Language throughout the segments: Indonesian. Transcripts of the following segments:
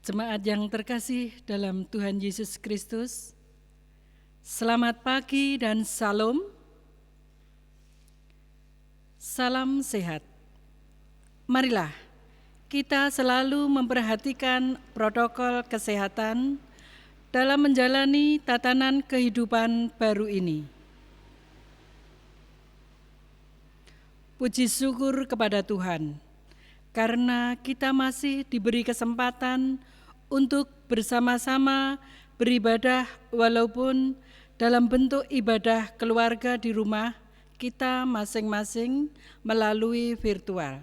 Jemaat yang terkasih dalam Tuhan Yesus Kristus, selamat pagi dan salam. Salam sehat. Marilah kita selalu memperhatikan protokol kesehatan dalam menjalani tatanan kehidupan baru ini. Puji syukur kepada Tuhan, karena kita masih diberi kesempatan untuk bersama-sama beribadah walaupun dalam bentuk ibadah keluarga di rumah kita masing-masing melalui virtual.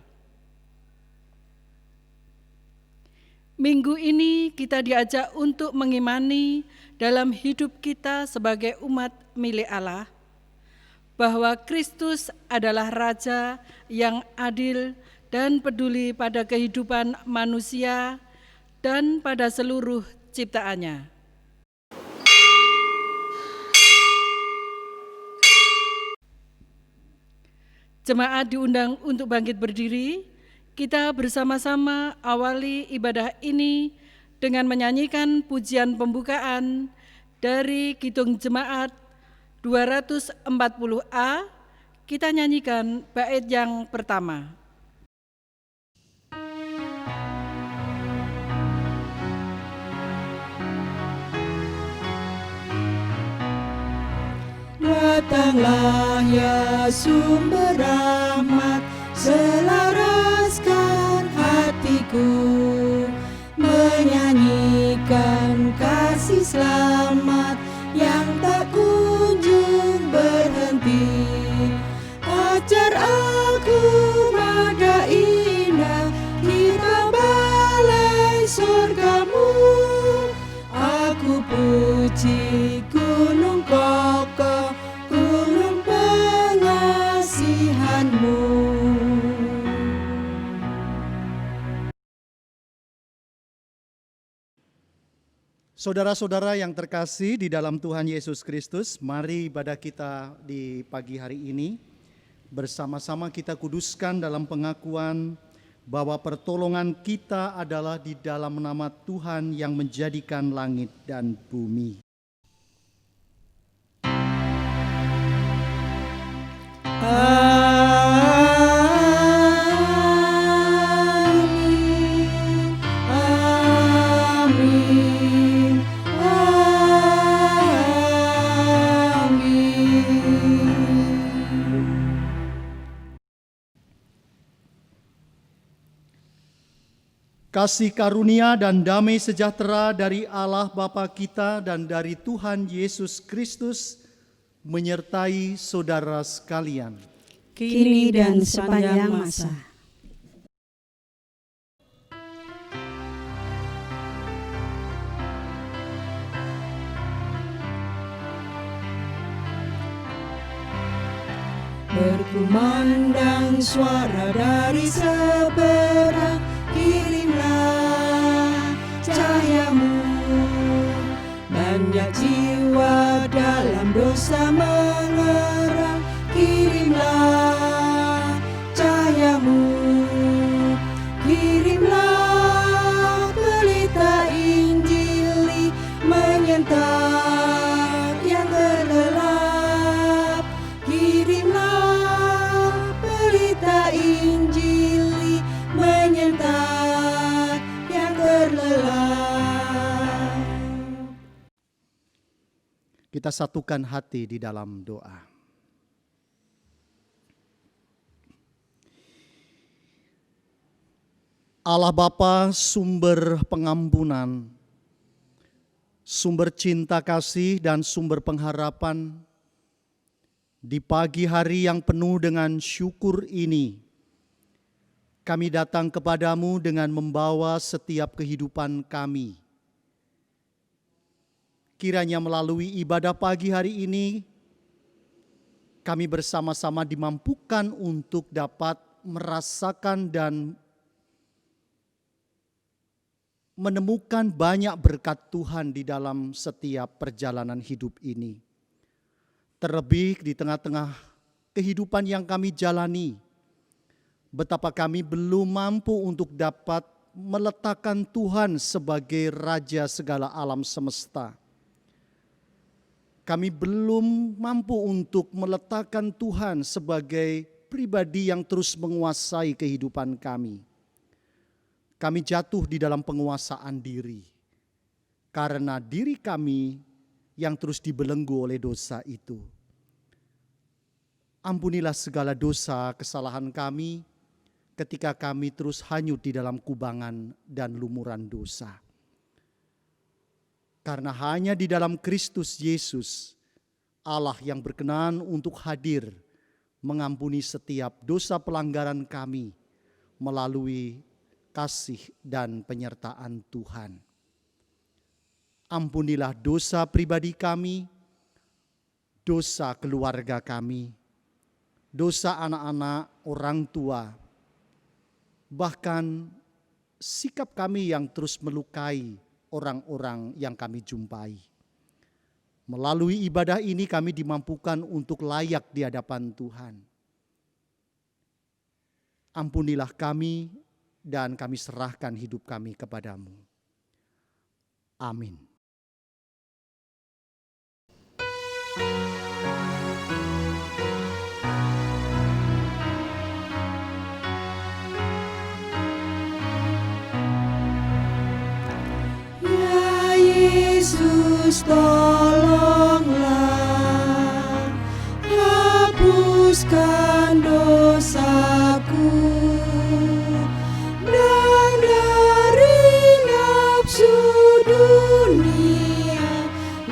Minggu ini kita diajak untuk mengimani dalam hidup kita sebagai umat milik Allah, bahwa Kristus adalah Raja yang adil dan peduli pada kehidupan manusia dan pada seluruh ciptaannya. Jemaat diundang untuk bangkit berdiri. Kita bersama-sama awali ibadah ini dengan menyanyikan pujian pembukaan dari Kidung Jemaat 240A. Kita nyanyikan bait yang pertama. Datanglah ya sumber rahmat, selaraskan hatiku, menyanyikan kasih selamat yang tak kunjung berhenti. Ajar aku nada indah di balai surgamu, aku puji gunung kokoh, gunung pengasihanmu. Saudara-saudara yang terkasih di dalam Tuhan Yesus Kristus, mari ibadah kita di pagi hari ini bersama-sama kita kuduskan dalam pengakuan bahwa pertolongan kita adalah di dalam nama Tuhan yang menjadikan langit dan bumi. Kasih karunia dan damai sejahtera dari Allah Bapa kita dan dari Tuhan Yesus Kristus menyertai saudara sekalian. Kini dan sepanjang masa. Berkumandang suara dari seberang, kirimlah cahayamu. Banyak jiwa dalam dosa mengerang, kirimlah cahayamu. Kirimlah pelita Injili menyentak yang gelap. Kirimlah pelita Injili menyentak yang terlelap. Kita satukan hati di dalam doa. Allah Bapa, sumber pengampunan, sumber cinta kasih dan sumber pengharapan, di pagi hari yang penuh dengan syukur ini, kami datang kepadamu dengan membawa setiap kehidupan kami. Kiranya melalui ibadah pagi hari ini, kami bersama-sama dimampukan untuk dapat merasakan dan menemukan banyak berkat Tuhan di dalam setiap perjalanan hidup ini. Terlebih di tengah-tengah kehidupan yang kami jalani, betapa kami belum mampu untuk dapat meletakkan Tuhan sebagai Raja segala alam semesta. Kami belum mampu untuk meletakkan Tuhan sebagai pribadi yang terus menguasai kehidupan kami. Kami jatuh di dalam penguasaan diri, karena diri kami yang terus dibelenggu oleh dosa itu. Ampunilah segala dosa kesalahan kami ketika kami terus hanyut di dalam kubangan dan lumuran dosa. Karena hanya di dalam Kristus Yesus, Allah yang berkenan untuk hadir mengampuni setiap dosa pelanggaran kami melalui kasih dan penyertaan Tuhan. Ampunilah dosa pribadi kami, dosa keluarga kami, dosa anak-anak, orang tua, bahkan sikap kami yang terus melukai orang-orang yang kami jumpai. Melalui ibadah ini kami dimampukan untuk layak di hadapan Tuhan. Ampunilah kami dan kami serahkan hidup kami kepadamu. Amin. Ya Yesus, tolonglah, hapuskan dosaku, dan dari nafsu dunia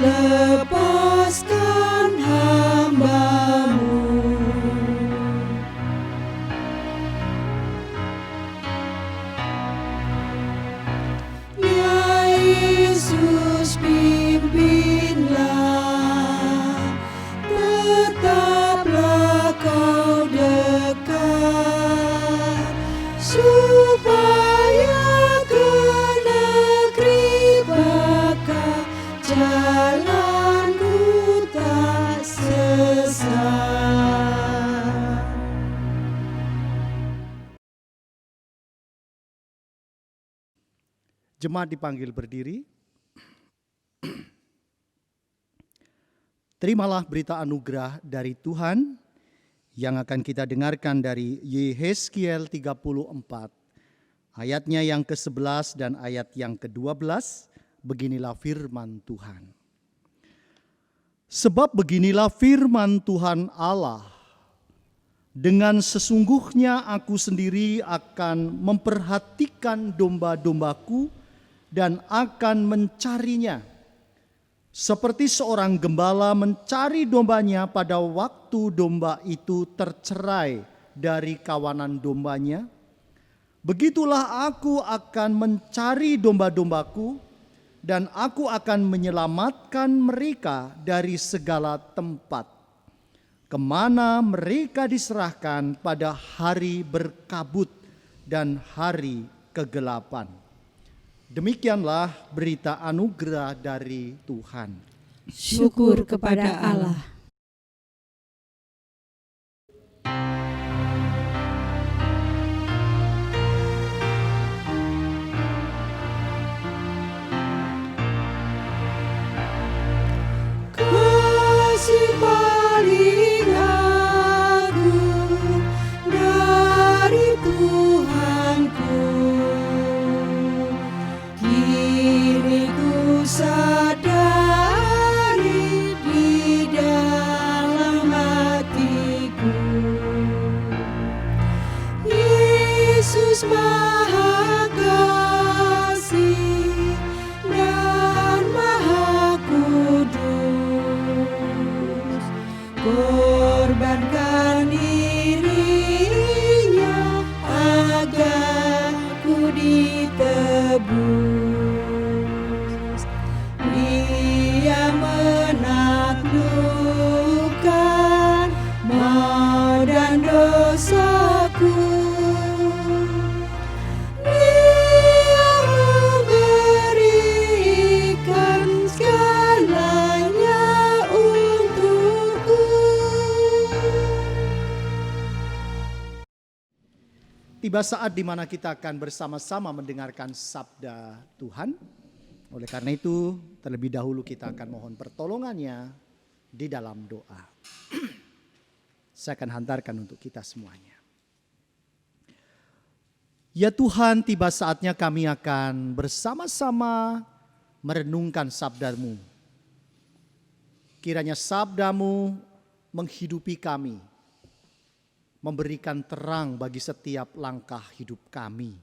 lepaskan hamba-Mu. Ya Yesus, pimpinlah, tetaplah Kau dekat, supaya ke negeri Baka jalanku tak sesat. Jemaat dipanggil berdiri. Terimalah berita anugerah dari Tuhan yang akan kita dengarkan dari Yehezkiel 34. Ayatnya yang ke-11 dan ayat yang ke-12, beginilah firman Tuhan. Sebab beginilah firman Tuhan Allah, dengan sesungguhnya aku sendiri akan memperhatikan domba-dombaku dan akan mencarinya. Seperti seorang gembala mencari dombanya pada waktu domba itu tercerai dari kawanan dombanya, begitulah aku akan mencari domba-dombaku dan aku akan menyelamatkan mereka dari segala tempat, kemana mereka diserahkan pada hari berkabut dan hari kegelapan. Demikianlah berita anugerah dari Tuhan. Syukur kepada Allah. Kasih paling agung dari Tuhanku, kini ku sadari di dalam hatiku, Yesus Maha Kasih dan Maha Kudus. Tiba saat di mana kita akan bersama-sama mendengarkan sabda Tuhan. Oleh karena itu, terlebih dahulu kita akan mohon pertolongannya di dalam doa. Saya akan hantarkan untuk kita semuanya. Ya Tuhan, tiba saatnya kami akan bersama-sama merenungkan sabda-Mu. Kiranya sabda-Mu menghidupi kami, memberikan terang bagi setiap langkah hidup kami.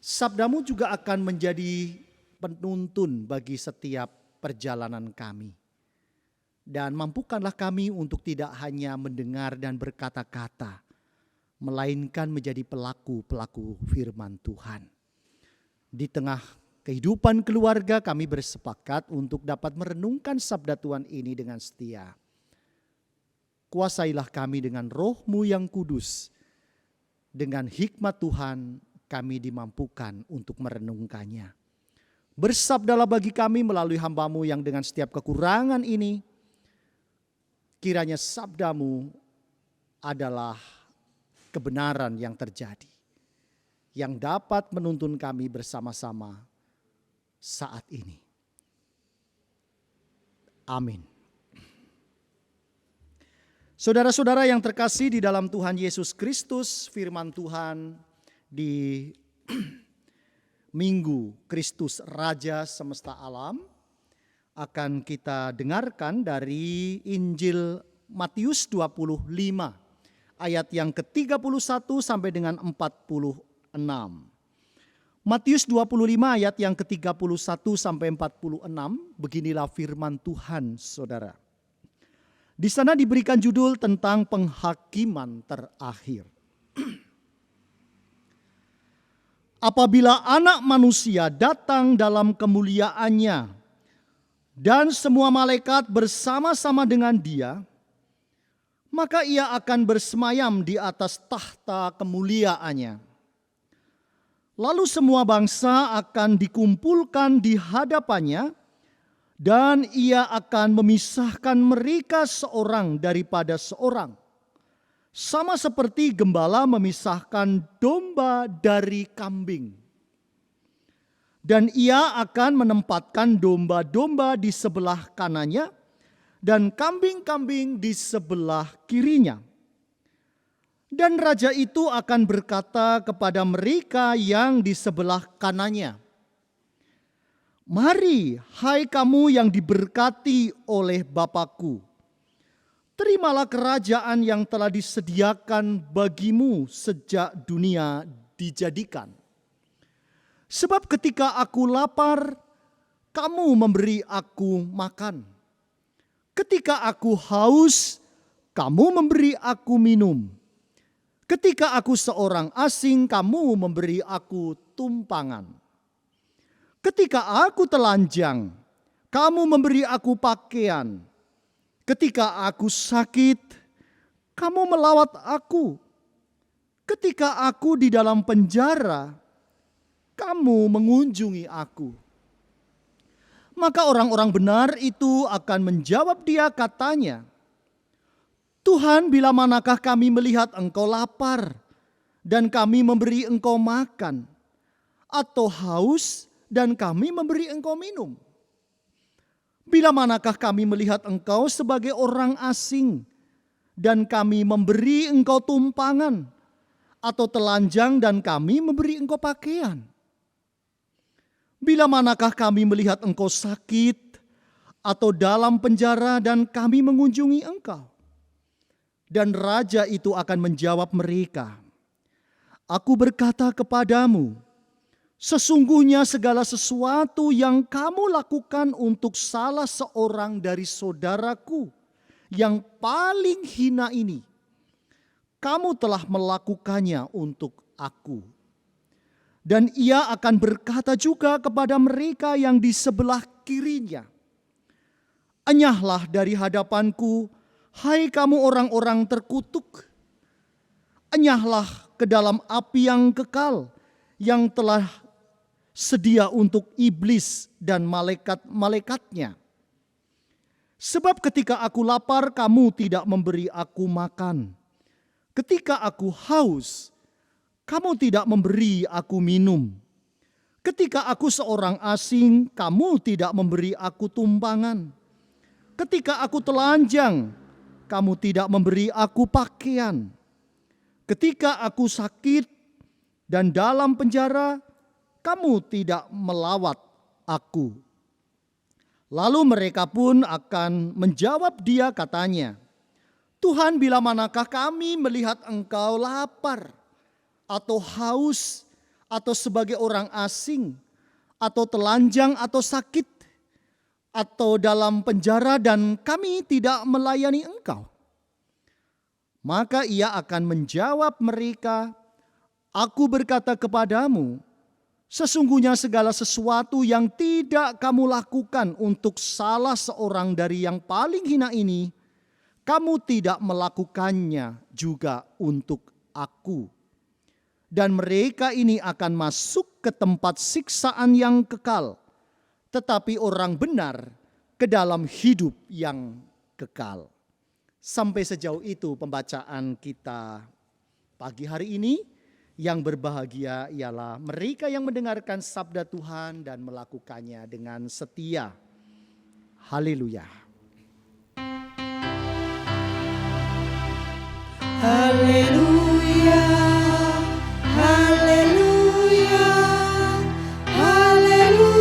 Sabda-Mu juga akan menjadi penuntun bagi setiap perjalanan kami. Dan mampukanlah kami untuk tidak hanya mendengar dan berkata-kata, melainkan menjadi pelaku-pelaku firman Tuhan. Di tengah kehidupan keluarga kami bersepakat untuk dapat merenungkan sabda Tuhan ini dengan setia. Kuasailah kami dengan Roh-Mu yang kudus. Dengan hikmat Tuhan kami dimampukan untuk merenungkannya. Bersabdalah bagi kami melalui hamba-Mu yang dengan setiap kekurangan ini, kiranya sabda-Mu adalah kebenaran yang terjadi, yang dapat menuntun kami bersama-sama saat ini. Amin. Saudara-saudara yang terkasih di dalam Tuhan Yesus Kristus, firman Tuhan di Minggu Kristus Raja Semesta Alam akan kita dengarkan dari Injil Matius 25 ayat yang ke-31 sampai dengan 46. Matius 25 ayat yang ke-31 sampai 46, beginilah firman Tuhan, saudara. Di sana diberikan judul tentang penghakiman terakhir. Apabila Anak Manusia datang dalam kemuliaannya dan semua malaikat bersama-sama dengan Dia, maka Ia akan bersemayam di atas tahta kemuliaannya. Lalu semua bangsa akan dikumpulkan di hadapannya, dan Ia akan memisahkan mereka seorang daripada seorang, sama seperti gembala memisahkan domba dari kambing. Dan Ia akan menempatkan domba-domba di sebelah kanannya dan kambing-kambing di sebelah kirinya. Dan raja itu akan berkata kepada mereka yang di sebelah kanannya, "Mari, hai kamu yang diberkati oleh Bapa-Ku, terimalah kerajaan yang telah disediakan bagimu sejak dunia dijadikan. Sebab ketika aku lapar, kamu memberi aku makan. Ketika aku haus, kamu memberi aku minum. Ketika aku seorang asing, kamu memberi aku tumpangan. Ketika aku telanjang, kamu memberi aku pakaian. Ketika aku sakit, kamu melawat aku. Ketika aku di dalam penjara, kamu mengunjungi aku." Maka orang-orang benar itu akan menjawab dia katanya, "Tuhan, bila manakah kami melihat engkau lapar dan kami memberi engkau makan, atau haus dan kami memberi engkau minum? Bila manakah kami melihat engkau sebagai orang asing dan kami memberi engkau tumpangan, atau telanjang dan kami memberi engkau pakaian? Bila manakah kami melihat engkau sakit atau dalam penjara dan kami mengunjungi engkau?" Dan raja itu akan menjawab mereka, "Aku berkata kepadamu, sesungguhnya segala sesuatu yang kamu lakukan untuk salah seorang dari saudaraku yang paling hina ini, kamu telah melakukannya untuk aku." Dan ia akan berkata juga kepada mereka yang di sebelah kirinya, "Enyahlah dari hadapanku, hai kamu orang-orang terkutuk. Enyahlah ke dalam api yang kekal, yang telah sedia untuk iblis dan malaikat-malaikatnya. Sebab ketika aku lapar, kamu tidak memberi aku makan. Ketika aku haus, kamu tidak memberi aku minum. Ketika aku seorang asing, kamu tidak memberi aku tumpangan. Ketika aku telanjang, kamu tidak memberi aku pakaian. Ketika aku sakit dan dalam penjara, kamu tidak melawat aku. Lalu mereka pun akan menjawab dia katanya, Tuhan, bila manakah kami melihat engkau lapar atau haus atau sebagai orang asing atau telanjang atau sakit atau dalam penjara dan kami tidak melayani engkau? Maka ia akan menjawab mereka, aku berkata kepadamu, sesungguhnya segala sesuatu yang tidak kamu lakukan untuk salah seorang dari yang paling hina ini, kamu tidak melakukannya juga untuk aku. Dan mereka ini akan masuk ke tempat siksaan yang kekal, tetapi orang benar ke dalam hidup yang kekal. Sampai sejauh itu pembacaan kita pagi hari ini. Yang berbahagia ialah mereka yang mendengarkan sabda Tuhan dan melakukannya dengan setia. Haleluya. Haleluya, haleluya, haleluya.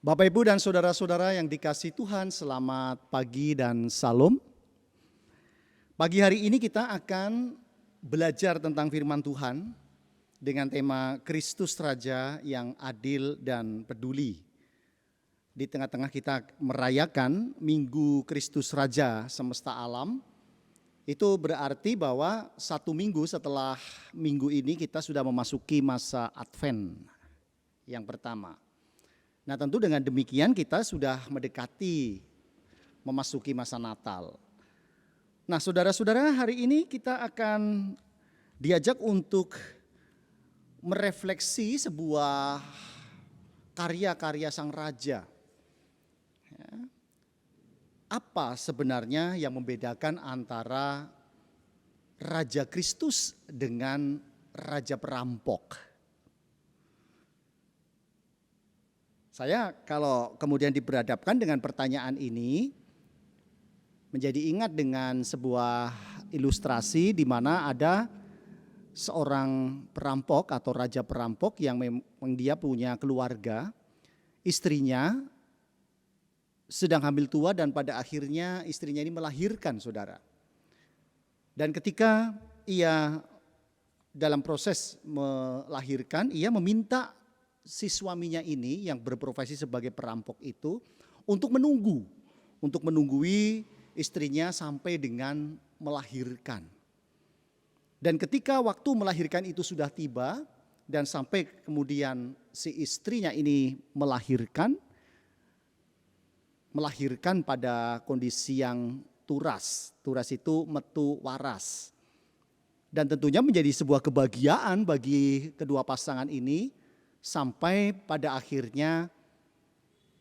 Bapak, Ibu, dan saudara-saudara yang dikasihi Tuhan, selamat pagi dan salam. Pagi hari ini kita akan belajar tentang firman Tuhan dengan tema Kristus Raja yang adil dan peduli. Di tengah-tengah kita merayakan Minggu Kristus Raja semesta alam, itu berarti bahwa 1 minggu setelah minggu ini kita sudah memasuki masa Advent yang pertama. Nah, tentu dengan demikian kita sudah mendekati memasuki masa Natal. Nah, saudara-saudara, hari ini kita akan diajak untuk merefleksi sebuah karya-karya Sang Raja. Apa sebenarnya yang membedakan antara Raja Kristus dengan Raja Perampok? Saya kalau kemudian diberhadapkan dengan pertanyaan ini, menjadi ingat dengan sebuah ilustrasi di mana ada seorang perampok atau raja perampok yang memang dia punya keluarga, istrinya sedang hamil tua dan pada akhirnya istrinya ini melahirkan, saudara. Dan ketika ia dalam proses melahirkan, ia meminta si suaminya ini yang berprofesi sebagai perampok itu untuk menunggui istrinya sampai dengan melahirkan. Dan ketika waktu melahirkan itu sudah tiba dan sampai kemudian si istrinya ini melahirkan pada kondisi yang turas. Turas itu metu waras. Dan tentunya menjadi sebuah kebahagiaan bagi kedua pasangan ini sampai pada akhirnya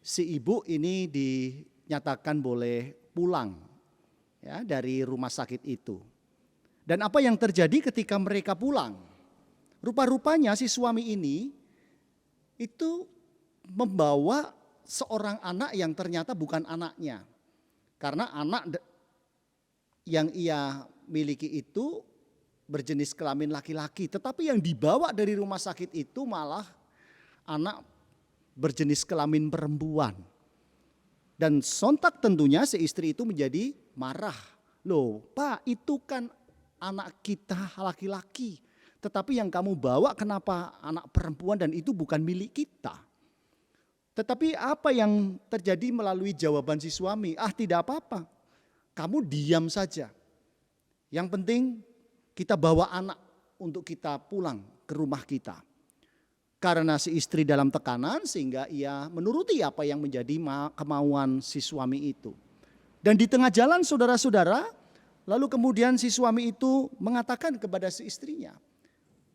si ibu ini dinyatakan boleh pulang ya dari rumah sakit itu. Dan apa yang terjadi ketika mereka pulang? Rupa-rupanya si suami ini itu membawa seorang anak yang ternyata bukan anaknya. Karena anak yang ia miliki itu berjenis kelamin laki-laki. Tetapi yang dibawa dari rumah sakit itu malah anak berjenis kelamin perempuan. Dan sontak tentunya si istri itu menjadi marah. Loh Pak, itu kan anak kita laki-laki. Tetapi yang kamu bawa kenapa anak perempuan dan itu bukan milik kita? Tetapi apa yang terjadi melalui jawaban si suami? Tidak apa-apa, kamu diam saja. Yang penting kita bawa anak untuk kita pulang ke rumah kita. Karena si istri dalam tekanan sehingga ia menuruti apa yang menjadi kemauan si suami itu. Dan di tengah jalan saudara-saudara, lalu kemudian si suami itu mengatakan kepada si istrinya,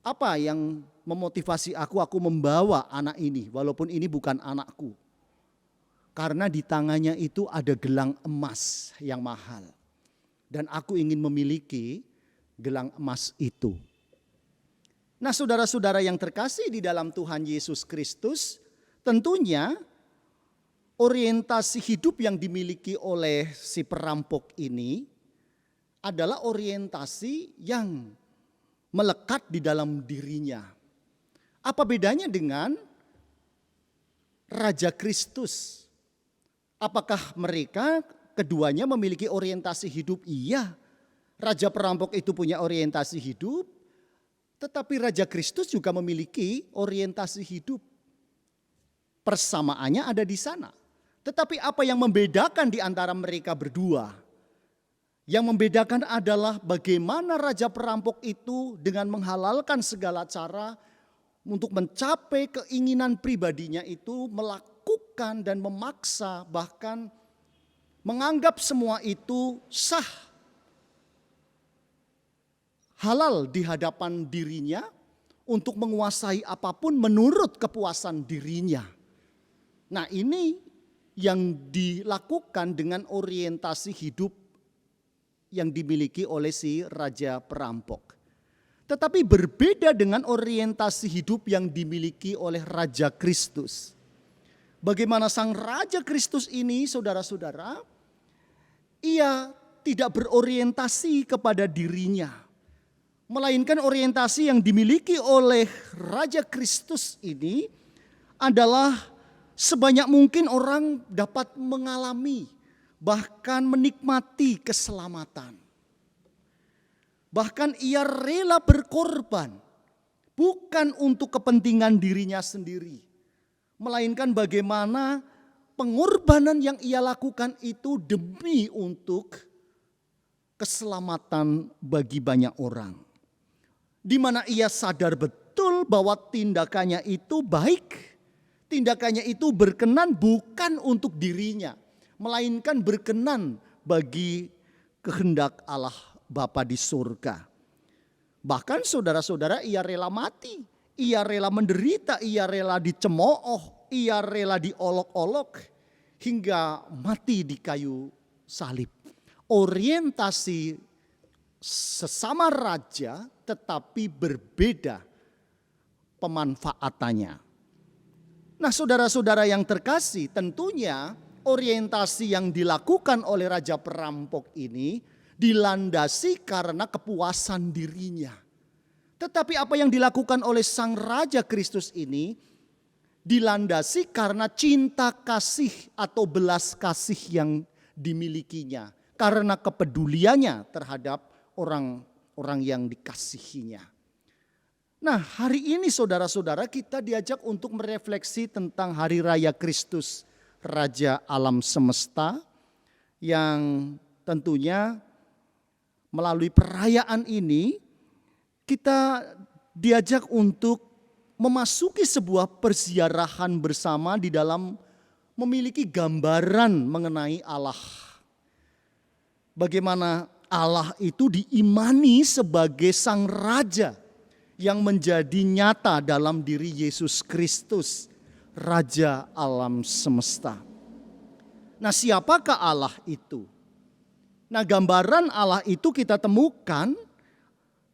apa yang memotivasi aku membawa anak ini walaupun ini bukan anakku. karena di tangannya itu ada gelang emas yang mahal. Dan aku ingin memiliki gelang emas itu. Nah, saudara-saudara yang terkasih di dalam Tuhan Yesus Kristus, tentunya orientasi hidup yang dimiliki oleh si perampok ini adalah orientasi yang melekat di dalam dirinya. Apa bedanya dengan Raja Kristus? Apakah mereka keduanya memiliki orientasi hidup? Iya, Raja perampok itu punya orientasi hidup, tetapi Raja Kristus juga memiliki orientasi hidup. Persamaannya ada di sana. Tetapi apa yang membedakan di antara mereka berdua? Yang membedakan adalah bagaimana Raja perampok itu dengan menghalalkan segala cara untuk mencapai keinginan pribadinya itu, melakukan dan memaksa, bahkan menganggap semua itu sah, halal di hadapan dirinya untuk menguasai apapun menurut kepuasan dirinya. Nah, ini yang dilakukan dengan orientasi hidup yang dimiliki oleh si Raja perampok. Tetapi berbeda dengan orientasi hidup yang dimiliki oleh Raja Kristus. Bagaimana sang Raja Kristus ini, saudara-saudara, ia tidak berorientasi kepada dirinya, melainkan orientasi yang dimiliki oleh Raja Kristus ini adalah sebanyak mungkin orang dapat mengalami, bahkan menikmati keselamatan. Bahkan ia rela berkorban, bukan untuk kepentingan dirinya sendiri, melainkan bagaimana pengorbanan yang ia lakukan itu demi untuk keselamatan bagi banyak orang. Di mana ia sadar betul bahwa tindakannya itu baik, tindakannya itu berkenan bukan untuk dirinya, melainkan berkenan bagi kehendak Allah Bapa di surga. Bahkan saudara-saudara, ia rela mati, ia rela menderita, ia rela dicemooh, ia rela diolok-olok hingga mati di kayu salib. Orientasi sesama raja tetapi berbeda pemanfaatannya. Nah, saudara-saudara yang terkasih, tentunya orientasi yang dilakukan oleh Raja perampok ini dilandasi karena kepuasan dirinya. Tetapi apa yang dilakukan oleh sang Raja Kristus ini dilandasi karena cinta kasih atau belas kasih yang dimilikinya, karena kepeduliannya terhadap orang-orang yang dikasihinya. Nah, hari ini saudara-saudara, kita diajak untuk merefleksi tentang Hari Raya Kristus, Raja alam semesta, yang tentunya melalui perayaan ini kita diajak untuk memasuki sebuah perziarahan bersama di dalam memiliki gambaran mengenai Allah. Bagaimana Allah itu diimani sebagai sang raja yang menjadi nyata dalam diri Yesus Kristus, Raja alam semesta. Nah, siapakah Allah itu? Nah, gambaran Allah itu kita temukan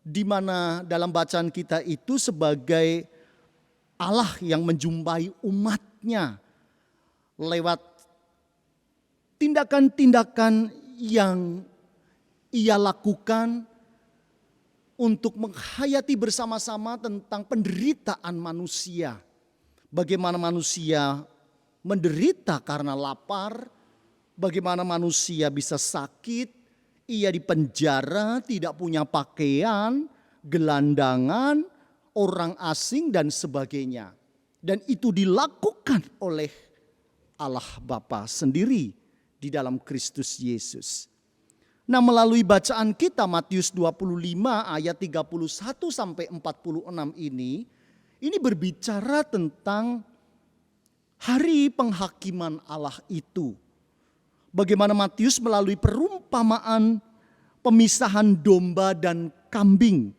di mana dalam bacaan kita itu sebagai Allah yang menjumpai umatnya lewat tindakan-tindakan yang ia lakukan untuk menghayati bersama-sama tentang penderitaan manusia. Bagaimana manusia menderita karena lapar, bagaimana manusia bisa sakit, ia dipenjara, tidak punya pakaian, gelandangan, orang asing dan sebagainya. Dan itu dilakukan oleh Allah Bapa sendiri di dalam Kristus Yesus. Nah, melalui bacaan kita Matius 25 ayat 31 sampai 46 ini berbicara tentang hari penghakiman Allah itu. Bagaimana Matius melalui perumpamaan pemisahan domba dan kambing.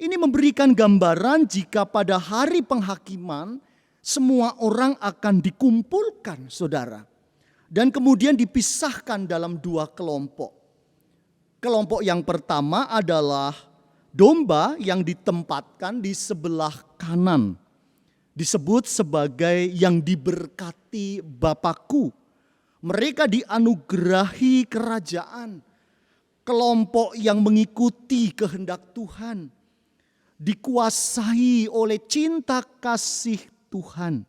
Ini memberikan gambaran jika pada hari penghakiman semua orang akan dikumpulkan, saudara. dan kemudian dipisahkan dalam dua kelompok. Kelompok yang pertama adalah domba yang ditempatkan di sebelah kanan. Disebut sebagai yang diberkati Bapakku. Mereka dianugerahi kerajaan. Kelompok yang mengikuti kehendak Tuhan. Dikuasai oleh cinta kasih Tuhan.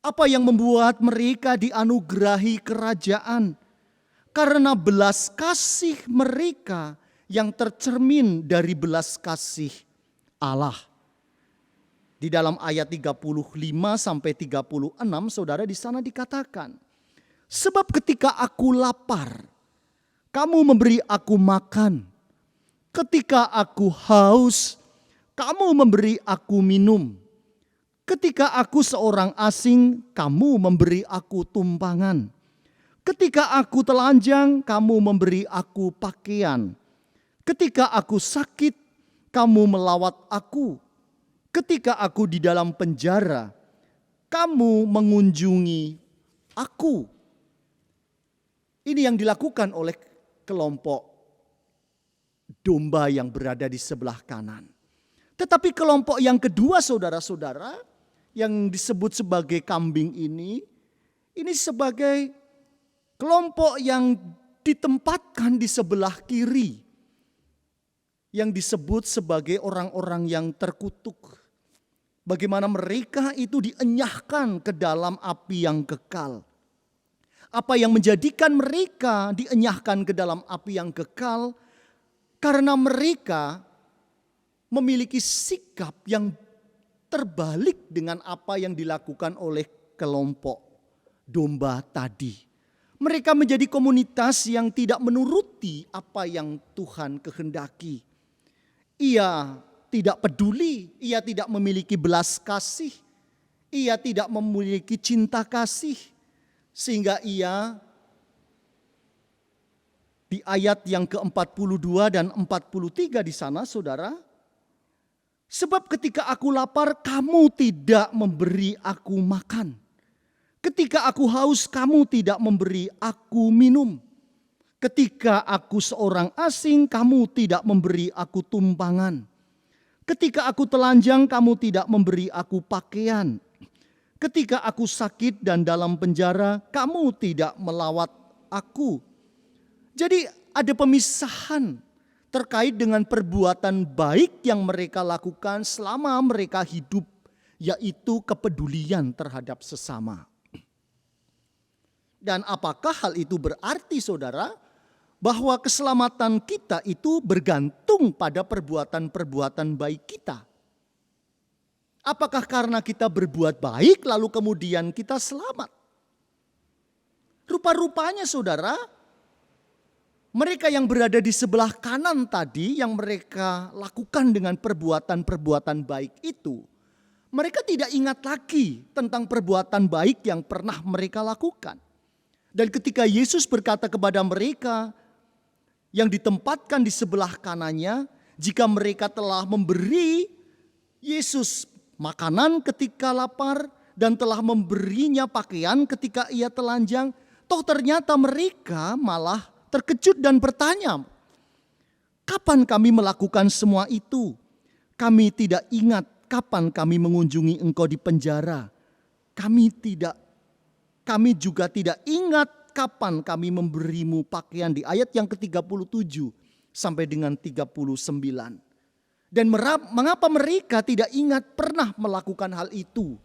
Apa yang membuat mereka dianugerahi kerajaan? Karena belas kasih mereka yang tercermin dari belas kasih Allah. Di dalam ayat 35 sampai 36 saudara di sana dikatakan, sebab ketika aku lapar, kamu memberi aku makan. Ketika aku haus, kamu memberi aku minum. Ketika aku seorang asing, kamu memberi aku tumpangan. Ketika aku telanjang, kamu memberi aku pakaian. Ketika aku sakit, kamu melawat aku. Ketika aku di dalam penjara, kamu mengunjungi aku. Ini yang dilakukan oleh kelompok domba yang berada di sebelah kanan. Tetapi kelompok yang kedua saudara-saudara, yang disebut sebagai kambing ini sebagai kelompok yang ditempatkan di sebelah kiri, yang disebut sebagai orang-orang yang terkutuk. Bagaimana mereka itu dienyahkan ke dalam api yang kekal. Apa yang menjadikan mereka dienyahkan ke dalam api yang kekal? Karena mereka memiliki sikap yang terbalik dengan apa yang dilakukan oleh kelompok domba tadi. Mereka menjadi komunitas yang tidak menuruti apa yang Tuhan kehendaki. Ia tidak peduli, ia tidak memiliki belas kasih, ia tidak memiliki cinta kasih. Sehingga ia di ayat yang ke-42 dan 43 di sana saudara, sebab ketika aku lapar kamu tidak memberi aku makan. Ketika aku haus, kamu tidak memberi aku minum. Ketika aku seorang asing, kamu tidak memberi aku tumpangan. Ketika aku telanjang, kamu tidak memberi aku pakaian. Ketika aku sakit dan dalam penjara, kamu tidak melawat aku. Jadi ada pemisahan terkait dengan perbuatan baik yang mereka lakukan selama mereka hidup, yaitu kepedulian terhadap sesama. Dan apakah hal itu berarti saudara bahwa keselamatan kita itu bergantung pada perbuatan-perbuatan baik kita? Apakah karena kita berbuat baik lalu kemudian kita selamat? Rupa-rupanya saudara, mereka yang berada di sebelah kanan tadi yang mereka lakukan dengan perbuatan-perbuatan baik itu, mereka tidak ingat lagi tentang perbuatan baik yang pernah mereka lakukan. Dan ketika Yesus berkata kepada mereka yang ditempatkan di sebelah kanannya, jika mereka telah memberi Yesus makanan ketika lapar dan telah memberinya pakaian ketika ia telanjang, toh ternyata mereka malah terkejut dan bertanya, kapan kami melakukan semua itu? Kami tidak ingat kapan kami mengunjungi engkau di penjara. Kami juga tidak ingat kapan kami memberimu pakaian, di ayat yang ke-37 sampai dengan 39. Dan mengapa mereka tidak ingat pernah melakukan hal itu?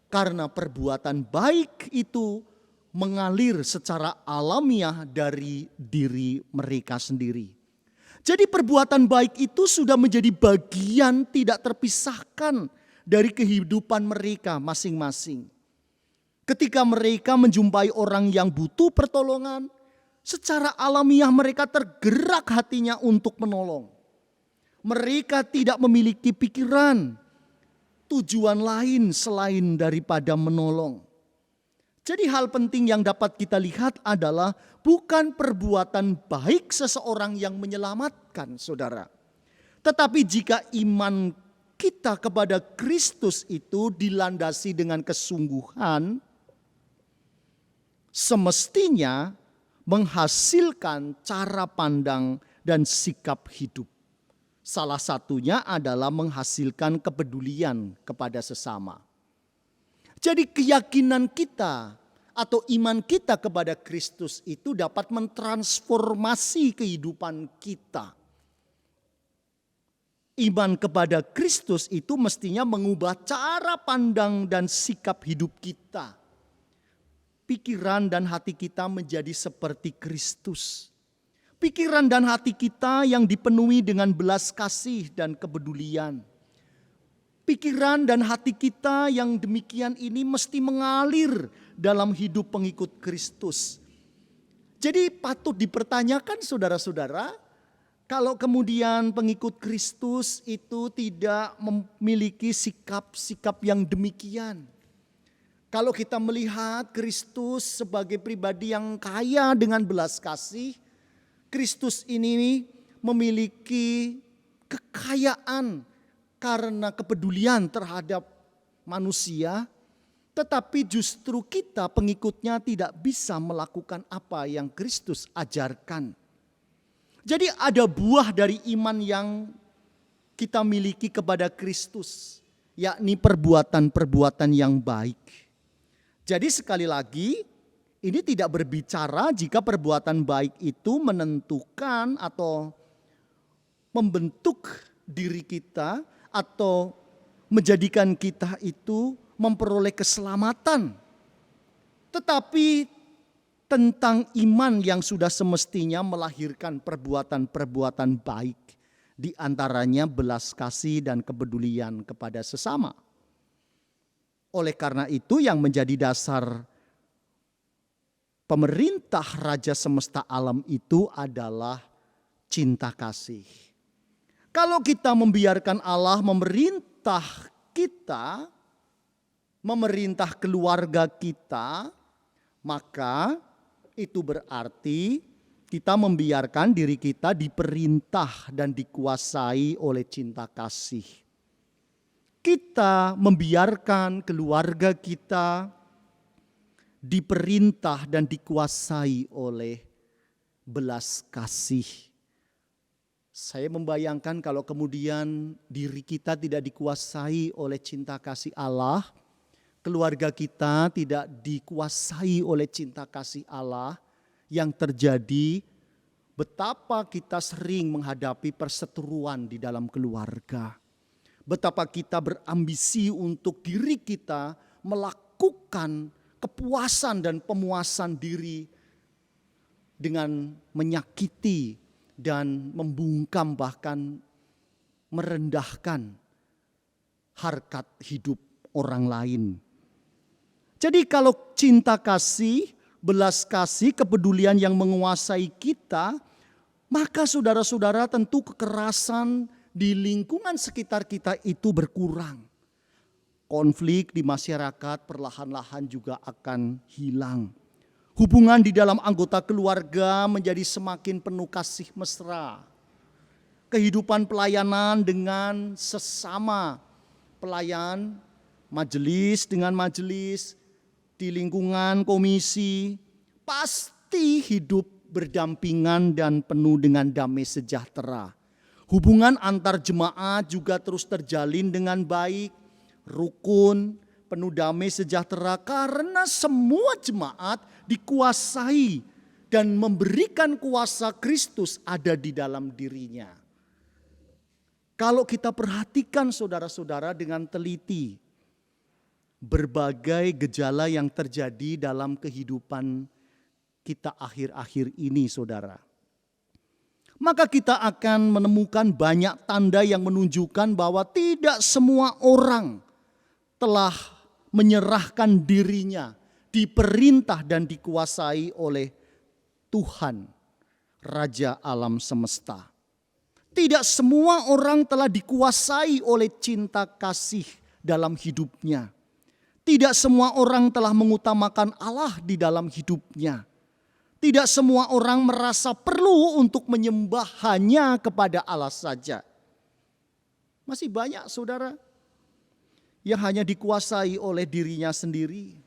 Karena perbuatan baik itu mengalir secara alamiah dari diri mereka sendiri. Jadi perbuatan baik itu sudah menjadi bagian tidak terpisahkan dari kehidupan mereka masing-masing. Ketika mereka menjumpai orang yang butuh pertolongan, secara alamiah mereka tergerak hatinya untuk menolong. Mereka tidak memiliki pikiran, tujuan lain selain daripada menolong. Jadi hal penting yang dapat kita lihat adalah bukan perbuatan baik seseorang yang menyelamatkan saudara. Tetapi jika iman kita kepada Kristus itu dilandasi dengan kesungguhan, semestinya menghasilkan cara pandang dan sikap hidup. Salah satunya adalah menghasilkan kepedulian kepada sesama. Jadi keyakinan kita atau iman kita kepada Kristus itu dapat mentransformasi kehidupan kita. Iman kepada Kristus itu mestinya mengubah cara pandang dan sikap hidup kita. Pikiran dan hati kita menjadi seperti Kristus. Pikiran dan hati kita yang dipenuhi dengan belas kasih dan kepedulian. Pikiran dan hati kita yang demikian ini mesti mengalir dalam hidup pengikut Kristus. Jadi patut dipertanyakan saudara-saudara, kalau kemudian pengikut Kristus itu tidak memiliki sikap-sikap yang demikian. Kalau kita melihat Kristus sebagai pribadi yang kaya dengan belas kasih, Kristus ini memiliki kekayaan karena kepedulian terhadap manusia, tetapi justru kita pengikutnya tidak bisa melakukan apa yang Kristus ajarkan. Jadi ada buah dari iman yang kita miliki kepada Kristus, yakni perbuatan-perbuatan yang baik. Jadi sekali lagi, ini tidak berbicara jika perbuatan baik itu menentukan atau membentuk diri kita atau menjadikan kita itu memperoleh keselamatan. Tetapi tentang iman yang sudah semestinya melahirkan perbuatan-perbuatan baik, di antaranya belas kasih dan kepedulian kepada sesama. Oleh karena itu yang menjadi dasar pemerintah Raja semesta alam itu adalah cinta kasih. Kalau kita membiarkan Allah memerintah kita, memerintah keluarga kita, maka itu berarti kita membiarkan diri kita diperintah dan dikuasai oleh cinta kasih. Kita membiarkan keluarga kita diperintah dan dikuasai oleh belas kasih. Saya membayangkan kalau kemudian diri kita tidak dikuasai oleh cinta kasih Allah, keluarga kita tidak dikuasai oleh cinta kasih Allah, yang terjadi betapa kita sering menghadapi perseteruan di dalam keluarga. Betapa kita berambisi untuk diri kita melakukan kepuasan dan pemuasan diri dengan menyakiti dan membungkam bahkan merendahkan harkat hidup orang lain. Jadi kalau cinta kasih, belas kasih, kepedulian yang menguasai kita, maka saudara-saudara tentu kekerasan di lingkungan sekitar kita itu berkurang. Konflik di masyarakat perlahan-lahan juga akan hilang. Hubungan di dalam anggota keluarga menjadi semakin penuh kasih mesra. Kehidupan pelayanan dengan sesama pelayan, majelis dengan majelis, di lingkungan komisi, pasti hidup berdampingan dan penuh dengan damai sejahtera. Hubungan antar jemaat juga terus terjalin dengan baik, rukun, penuh damai sejahtera karena semua jemaat dikuasai dan memberikan kuasa Kristus ada di dalam dirinya. Kalau kita perhatikan saudara-saudara dengan teliti, berbagai gejala yang terjadi dalam kehidupan kita akhir-akhir ini saudara. Maka kita akan menemukan banyak tanda yang menunjukkan bahwa tidak semua orang telah menyerahkan dirinya, diperintah dan dikuasai oleh Tuhan, Raja alam semesta. Tidak semua orang telah dikuasai oleh cinta kasih dalam hidupnya. Tidak semua orang telah mengutamakan Allah di dalam hidupnya. Tidak semua orang merasa perlu untuk menyembah hanya kepada Allah saja. Masih banyak saudara yang hanya dikuasai oleh dirinya sendiri.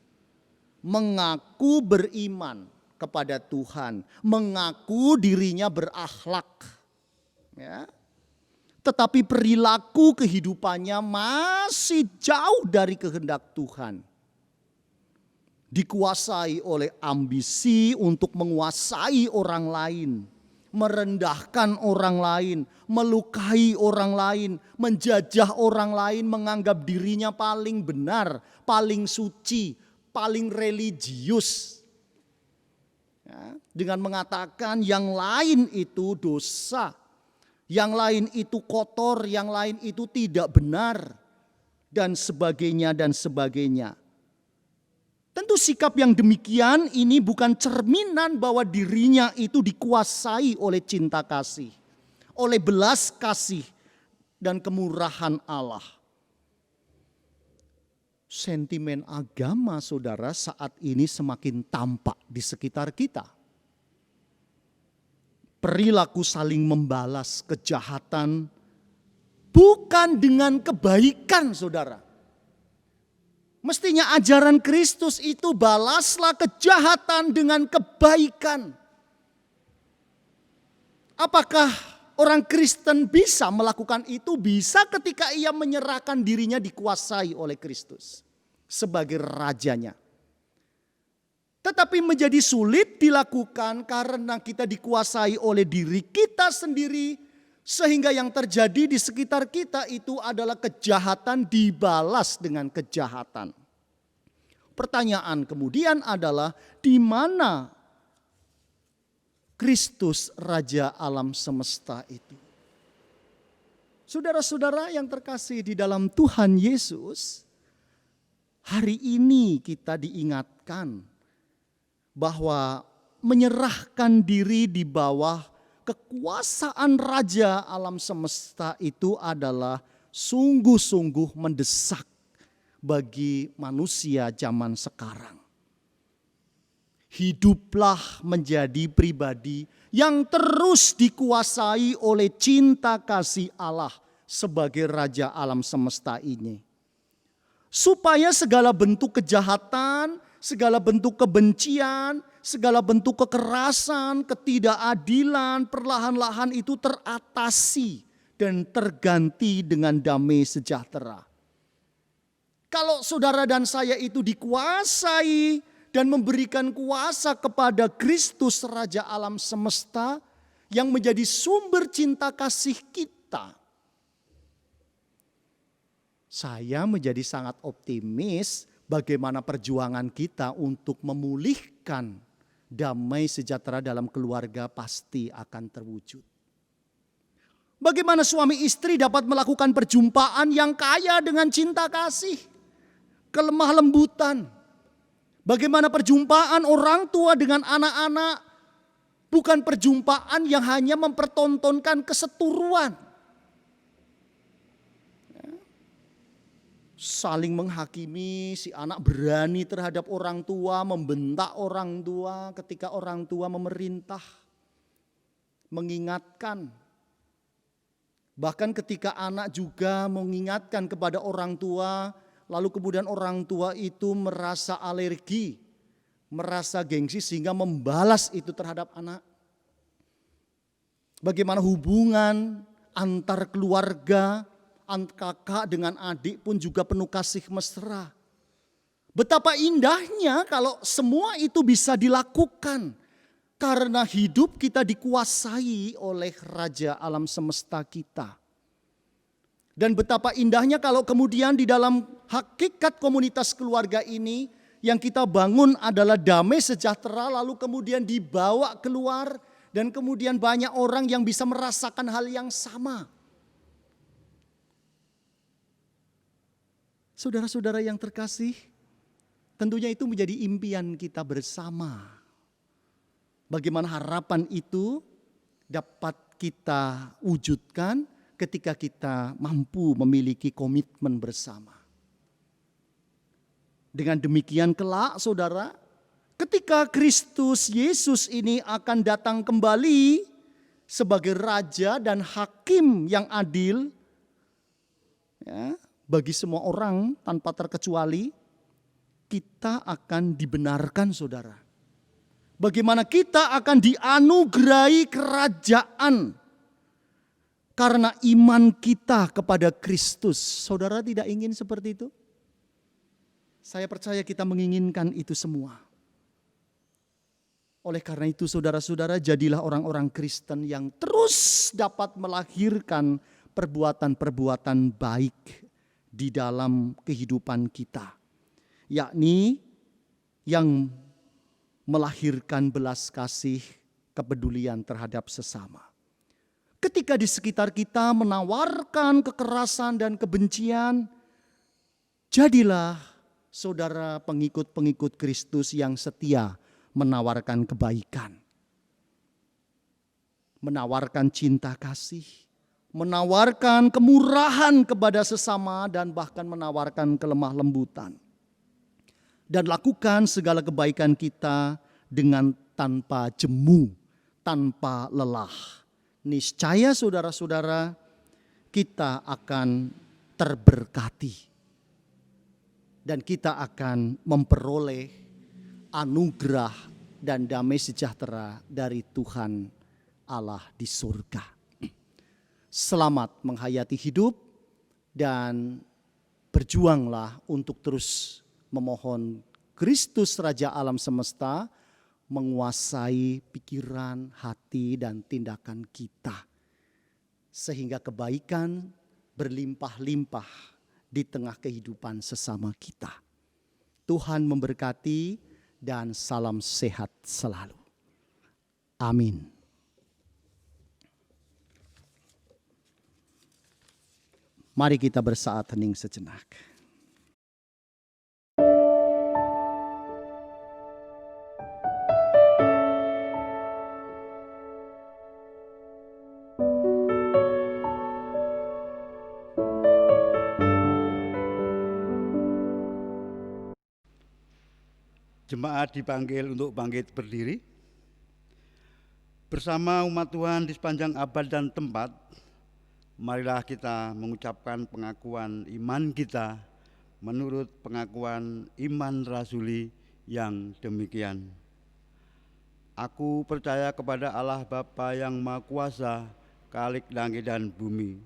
mengaku beriman kepada Tuhan, mengaku dirinya berakhlak, ya. Tetapi perilaku kehidupannya masih jauh dari kehendak Tuhan. Dikuasai oleh ambisi untuk menguasai orang lain, merendahkan orang lain, melukai orang lain, menjajah orang lain, menganggap dirinya paling benar, paling suci, paling religius. Ya, dengan mengatakan yang lain itu dosa, yang lain itu kotor, yang lain itu tidak benar, dan sebagainya dan sebagainya. Tentu sikap yang demikian ini bukan cerminan bahwa dirinya itu dikuasai oleh cinta kasih, oleh belas kasih dan kemurahan Allah. Sentimen agama saudara saat ini semakin tampak di sekitar kita. Perilaku saling membalas kejahatan bukan dengan kebaikan saudara. Mestinya ajaran Kristus itu balaslah kejahatan dengan kebaikan. Apakah orang Kristen bisa melakukan itu? Bisa ketika ia menyerahkan dirinya dikuasai oleh Kristus sebagai rajanya. Tetapi menjadi sulit dilakukan karena kita dikuasai oleh diri kita sendiri. Sehingga yang terjadi di sekitar kita itu adalah kejahatan dibalas dengan kejahatan. Pertanyaan kemudian adalah di mana Kristus Raja alam semesta itu? Saudara-saudara yang terkasih di dalam Tuhan Yesus, hari ini kita diingatkan bahwa menyerahkan diri di bawah kekuasaan Raja alam semesta itu adalah sungguh-sungguh mendesak bagi manusia zaman sekarang. Hiduplah menjadi pribadi yang terus dikuasai oleh cinta kasih Allah sebagai Raja alam semesta ini. Supaya segala bentuk kejahatan, segala bentuk kebencian, segala bentuk kekerasan, ketidakadilan perlahan-lahan itu teratasi dan terganti dengan damai sejahtera. Kalau saudara dan saya itu dikuasai dan memberikan kuasa kepada Kristus Raja alam semesta yang menjadi sumber cinta kasih kita, saya menjadi sangat optimis bagaimana perjuangan kita untuk memulihkan damai sejahtera dalam keluarga pasti akan terwujud. Bagaimana suami istri dapat melakukan perjumpaan yang kaya dengan cinta kasih, kelemah lembutan. Bagaimana perjumpaan orang tua dengan anak-anak bukan perjumpaan yang hanya mempertontonkan keseteruan. Saling menghakimi, si anak berani terhadap orang tua, membentak orang tua ketika orang tua memerintah, mengingatkan. Bahkan ketika anak juga mengingatkan kepada orang tua, lalu kemudian orang tua itu merasa alergi, merasa gengsi sehingga membalas itu terhadap anak. Bagaimana hubungan antar keluarga, kakak dengan adik pun juga penuh kasih mesra. Betapa indahnya kalau semua itu bisa dilakukan. Karena hidup kita dikuasai oleh Raja alam semesta kita. Dan betapa indahnya kalau kemudian di dalam hakikat komunitas keluarga ini yang kita bangun adalah damai sejahtera lalu kemudian dibawa keluar. Dan kemudian banyak orang yang bisa merasakan hal yang sama. Saudara-saudara yang terkasih, tentunya itu menjadi impian kita bersama. Bagaimana harapan itu dapat kita wujudkan ketika kita mampu memiliki komitmen bersama. Dengan demikian kelak saudara, ketika Kristus Yesus ini akan datang kembali sebagai Raja dan Hakim yang adil, ya, bagi semua orang tanpa terkecuali, kita akan dibenarkan, saudara. Bagaimana kita akan dianugerahi kerajaan karena iman kita kepada Kristus. Saudara tidak ingin seperti itu? Saya percaya kita menginginkan itu semua. Oleh karena itu saudara-saudara, jadilah orang-orang Kristen yang terus dapat melahirkan perbuatan-perbuatan baik di dalam kehidupan kita. Yakni yang melahirkan belas kasih, kepedulian terhadap sesama. Ketika di sekitar kita menawarkan kekerasan dan kebencian, jadilah saudara pengikut-pengikut Kristus yang setia menawarkan kebaikan, menawarkan cinta kasih, menawarkan kemurahan kepada sesama, dan bahkan menawarkan kelemah lembutan. Dan lakukan segala kebaikan kita dengan tanpa jemu, tanpa lelah. Niscaya saudara-saudara, kita akan terberkati. Dan kita akan memperoleh anugerah dan damai sejahtera dari Tuhan Allah di surga. Selamat menghayati hidup dan berjuanglah untuk terus memohon Kristus Raja Alam Semesta menguasai pikiran, hati, dan tindakan kita. Sehingga kebaikan berlimpah-limpah di tengah kehidupan sesama kita. Tuhan memberkati dan salam sehat selalu. Amin. Mari kita bersaat hening sejenak. Jemaat dipanggil untuk bangkit berdiri. Bersama umat Tuhan di sepanjang abad dan tempat, marilah kita mengucapkan pengakuan iman kita menurut pengakuan iman rasuli yang demikian. Aku percaya kepada Allah Bapa yang Maha Kuasa, Khalik langit dan bumi,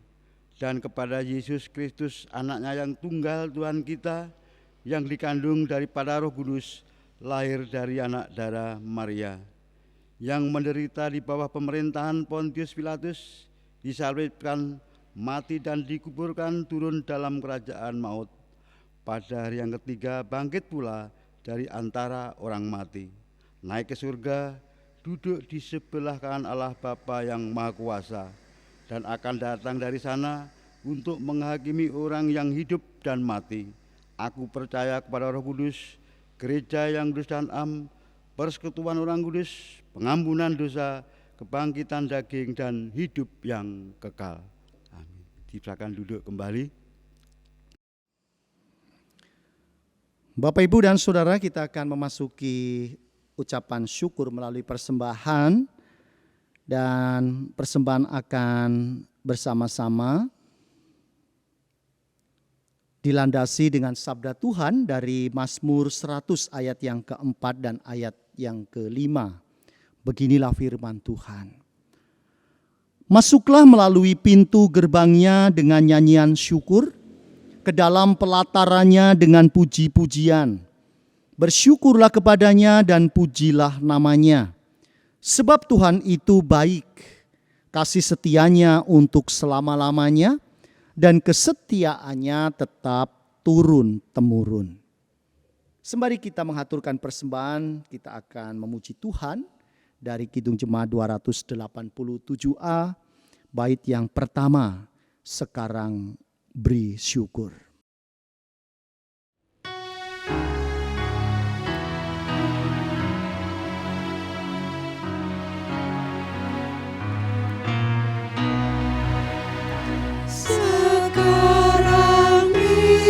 dan kepada Yesus Kristus, anaknya yang tunggal Tuhan kita, yang dikandung daripada Roh Kudus, lahir dari anak darah Maria, yang menderita di bawah pemerintahan Pontius Pilatus, disalibkan, mati dan dikuburkan, turun dalam kerajaan maut. Pada hari yang ketiga bangkit pula dari antara orang mati, naik ke surga, duduk di sebelah kanan Allah Bapa yang Maha Kuasa, dan akan datang dari sana untuk menghakimi orang yang hidup dan mati. Aku percaya kepada Roh Kudus, gereja yang kudus dan am, persekutuan orang kudus, pengampunan dosa, kebangkitan daging, dan hidup yang kekal. Amin. Silakan duduk kembali. Bapak, Ibu, dan Saudara, kita akan memasuki ucapan syukur melalui persembahan. Dan persembahan akan bersama-sama dilandasi dengan sabda Tuhan dari Mazmur 100 ayat yang keempat dan ayat yang kelima. Beginilah firman Tuhan. Masuklah melalui pintu gerbangnya dengan nyanyian syukur, ke dalam pelatarannya dengan puji-pujian. Bersyukurlah kepadanya dan pujilah namanya. Sebab Tuhan itu baik, kasih setianya untuk selama-lamanya, dan kesetiaannya tetap turun-temurun. Sembari kita mengaturkan persembahan, kita akan memuji Tuhan dari Kidung Jemaat 287a, bait yang pertama, sekarang beri syukur.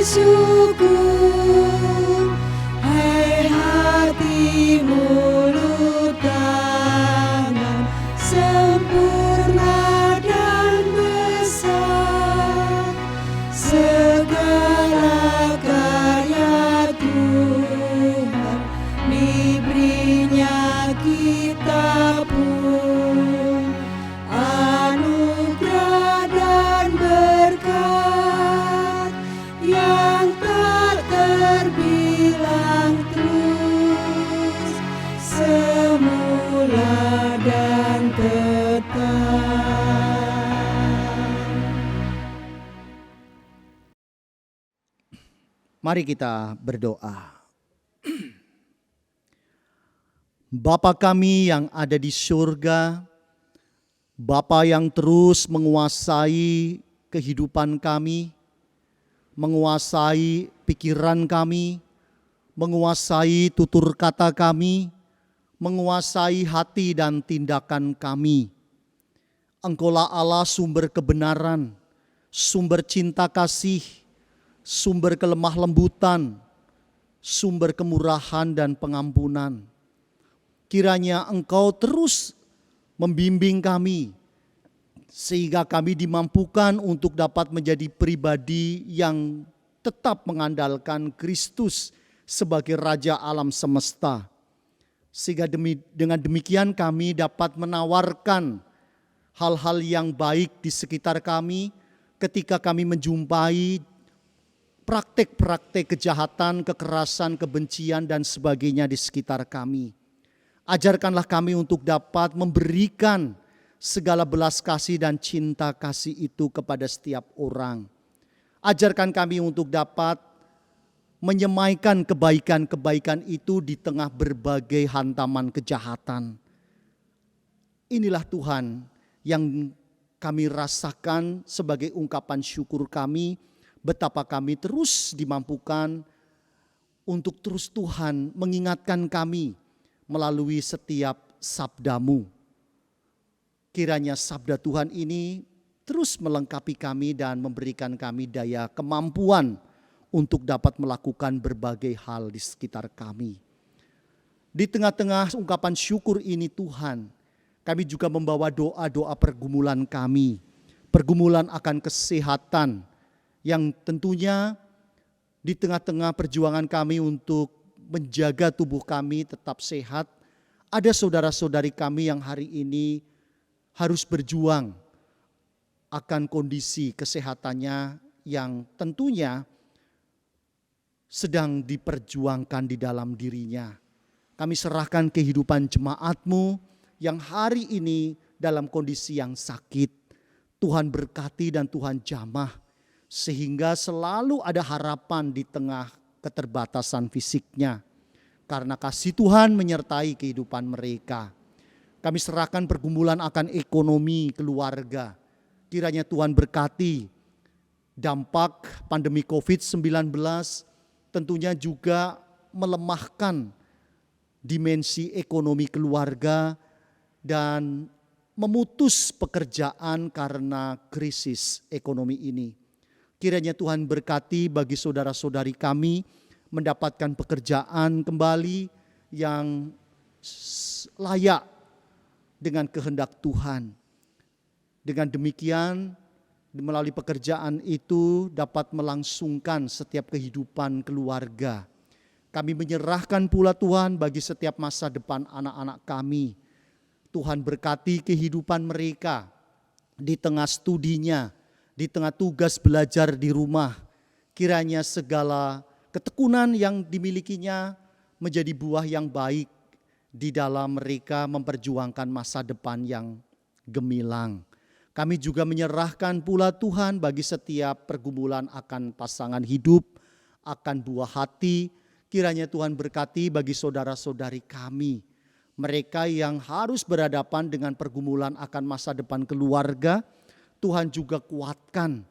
Syukur, hai hati, mulut, tangan, sempurna dan besar, segala karya Tuhan. Mari kita berdoa. Bapa kami yang ada di surga, Bapa yang terus menguasai kehidupan kami, menguasai pikiran kami, menguasai tutur kata kami, menguasai hati dan tindakan kami. Engkaulah Allah sumber kebenaran, sumber cinta kasih, sumber kelemah lembutan, sumber kemurahan dan pengampunan. Kiranya Engkau terus membimbing kami, sehingga kami dimampukan untuk dapat menjadi pribadi yang tetap mengandalkan Kristus sebagai Raja alam semesta. Sehingga dengan demikian kami dapat menawarkan hal-hal yang baik di sekitar kami ketika kami menjumpai praktek-praktek kejahatan, kekerasan, kebencian dan sebagainya di sekitar kami. Ajarkanlah kami untuk dapat memberikan segala belas kasih dan cinta kasih itu kepada setiap orang. Ajarkan kami untuk dapat menyemaikan kebaikan-kebaikan itu di tengah berbagai hantaman kejahatan. Inilah Tuhan yang kami rasakan sebagai ungkapan syukur kami, betapa kami terus dimampukan untuk terus Tuhan mengingatkan kami melalui setiap sabda-Mu. Kiranya sabda Tuhan ini terus melengkapi kami dan memberikan kami daya kemampuan untuk dapat melakukan berbagai hal di sekitar kami. Di tengah-tengah ungkapan syukur ini Tuhan, kami juga membawa doa-doa pergumulan kami, pergumulan akan kesehatan, yang tentunya di tengah-tengah perjuangan kami untuk menjaga tubuh kami tetap sehat, ada saudara-saudari kami yang hari ini harus berjuang akan kondisi kesehatannya yang tentunya sedang diperjuangkan di dalam dirinya. Kami serahkan kehidupan jemaat-Mu yang hari ini dalam kondisi yang sakit. Tuhan berkati dan Tuhan jamah, sehingga selalu ada harapan di tengah keterbatasan fisiknya. Karena kasih Tuhan menyertai kehidupan mereka. Kami serahkan pergumulan akan ekonomi keluarga. Kiranya Tuhan berkati. Dampak pandemi COVID-19 tentunya juga melemahkan dimensi ekonomi keluarga dan memutus pekerjaan karena krisis ekonomi ini. Kiranya Tuhan berkati bagi saudara-saudari kami mendapatkan pekerjaan kembali yang layak dengan kehendak Tuhan. Dengan demikian, melalui pekerjaan itu dapat melangsungkan setiap kehidupan keluarga. Kami menyerahkan pula Tuhan bagi setiap masa depan anak-anak kami. Tuhan berkati kehidupan mereka di tengah studinya, di tengah tugas belajar di rumah. Kiranya segala ketekunan yang dimilikinya menjadi buah yang baik di dalam mereka memperjuangkan masa depan yang gemilang. Kami juga menyerahkan pula Tuhan bagi setiap pergumulan akan pasangan hidup, akan buah hati. Kiranya Tuhan berkati bagi saudara-saudari kami, mereka yang harus berhadapan dengan pergumulan akan masa depan keluarga. Tuhan juga kuatkan,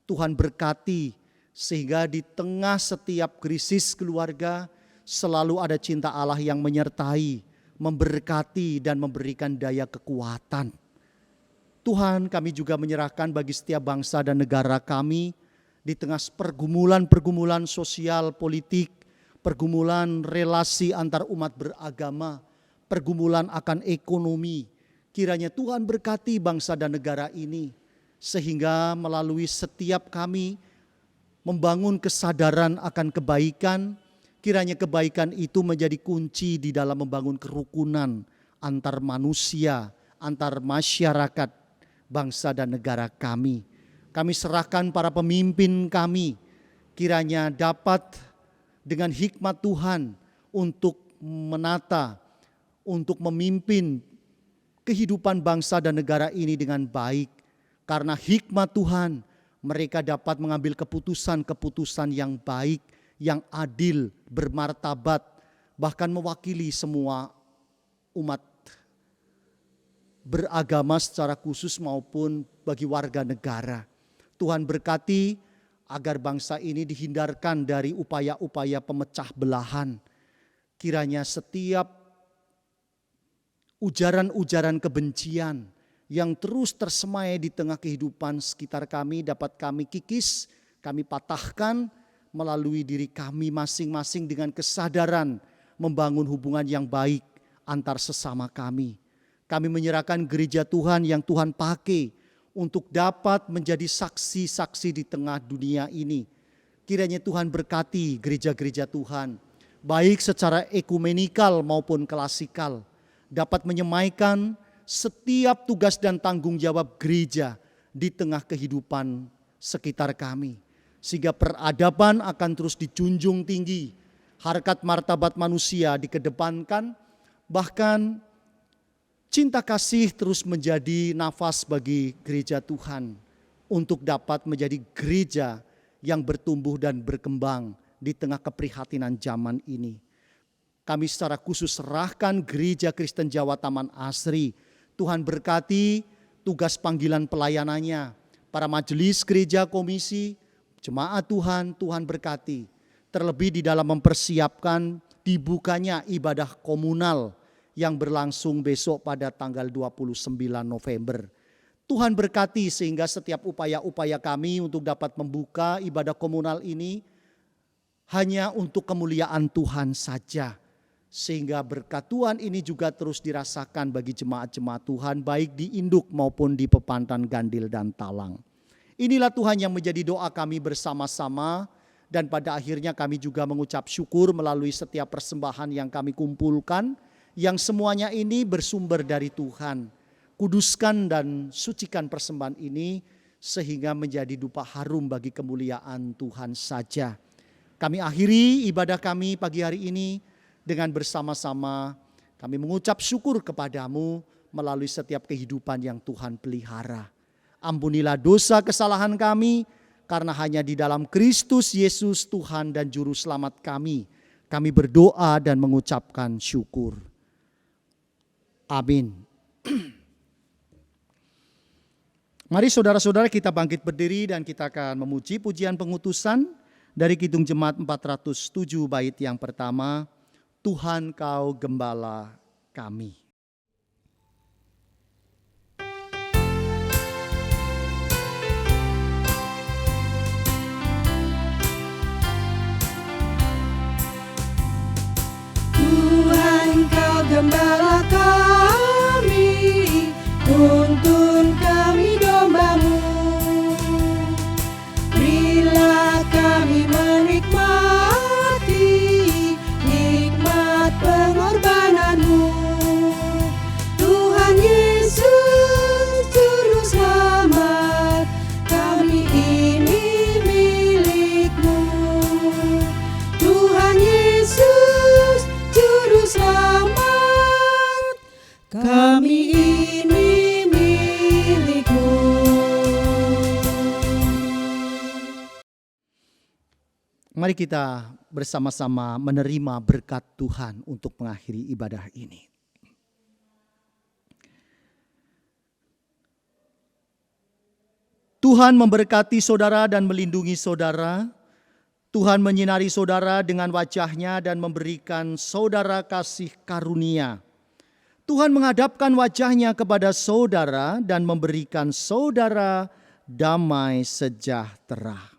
Tuhan berkati, sehingga di tengah setiap krisis keluarga selalu ada cinta Allah yang menyertai, memberkati dan memberikan daya kekuatan. Tuhan, kami juga menyerahkan bagi setiap bangsa dan negara kami di tengah pergumulan-pergumulan sosial, politik, pergumulan relasi antar umat beragama, pergumulan akan ekonomi. Kiranya Tuhan berkati bangsa dan negara ini, sehingga melalui setiap kami membangun kesadaran akan kebaikan. Kiranya kebaikan itu menjadi kunci di dalam membangun kerukunan antar manusia, antar masyarakat, bangsa dan negara kami. Kami serahkan para pemimpin kami, kiranya dapat dengan hikmat Tuhan untuk menata, untuk memimpin kehidupan bangsa dan negara ini dengan baik. Karena hikmat Tuhan, mereka dapat mengambil keputusan-keputusan yang baik, yang adil, bermartabat, bahkan mewakili semua umat beragama secara khusus maupun bagi warga negara. Tuhan berkati agar bangsa ini dihindarkan dari upaya-upaya pemecah belahan. Kiranya setiap ujaran-ujaran kebencian yang terus tersemai di tengah kehidupan sekitar kami dapat kami kikis, kami patahkan melalui diri kami masing-masing dengan kesadaran membangun hubungan yang baik antar sesama kami. Kami menyerahkan gereja Tuhan yang Tuhan pakai untuk dapat menjadi saksi-saksi di tengah dunia ini. Kiranya Tuhan berkati gereja-gereja Tuhan, baik secara ekumenikal maupun klasikal, dapat menyemaikan setiap tugas dan tanggung jawab gereja di tengah kehidupan sekitar kami. Sehingga peradaban akan terus dijunjung tinggi, harkat martabat manusia dikedepankan, bahkan cinta kasih terus menjadi nafas bagi gereja Tuhan untuk dapat menjadi gereja yang bertumbuh dan berkembang di tengah keprihatinan zaman ini. Kami secara khusus serahkan Gereja Kristen Jawa Taman Asri. Tuhan berkati tugas panggilan pelayanannya, para majelis gereja komisi, jemaat Tuhan, Tuhan berkati. Terlebih di dalam mempersiapkan dibukanya ibadah komunal yang berlangsung besok pada tanggal 29 November. Tuhan berkati sehingga setiap upaya-upaya kami untuk dapat membuka ibadah komunal ini hanya untuk kemuliaan Tuhan saja. Sehingga berkat Tuhan ini juga terus dirasakan bagi jemaat-jemaat Tuhan baik di Induk maupun di Pepantan Gandil dan Talang. Inilah Tuhan yang menjadi doa kami bersama-sama, dan pada akhirnya kami juga mengucap syukur melalui setiap persembahan yang kami kumpulkan, yang semuanya ini bersumber dari Tuhan. Kuduskan dan sucikan persembahan ini sehingga menjadi dupa harum bagi kemuliaan Tuhan saja. Kami akhiri ibadah kami pagi hari ini dengan bersama-sama kami mengucap syukur kepadamu melalui setiap kehidupan yang Tuhan pelihara. Ampunilah dosa kesalahan kami, karena hanya di dalam Kristus Yesus Tuhan dan Juru Selamat kami berdoa dan mengucapkan syukur. Amin. Mari saudara-saudara kita bangkit berdiri dan kita akan memuji pujian pengutusan dari Kidung Jemaat 407 bait yang pertama, Tuhan Kau Gembala Kami. Tuhan Kau Gembala kami, tuntun kami domba-Mu. Berilah kami menikmati nikmat pengorbanan-Mu. Tuhan Yesus Juru Selamat, kami ini milik-Mu. Tuhan Yesus Juru Selamat, kami ini milik-Mu. Mari kita bersama-sama menerima berkat Tuhan untuk mengakhiri ibadah ini. Tuhan memberkati saudara dan melindungi saudara. Tuhan menyinari saudara dengan wajah-Nya dan memberikan saudara kasih karunia. Tuhan menghadapkan wajah-Nya kepada saudara dan memberikan saudara damai sejahtera.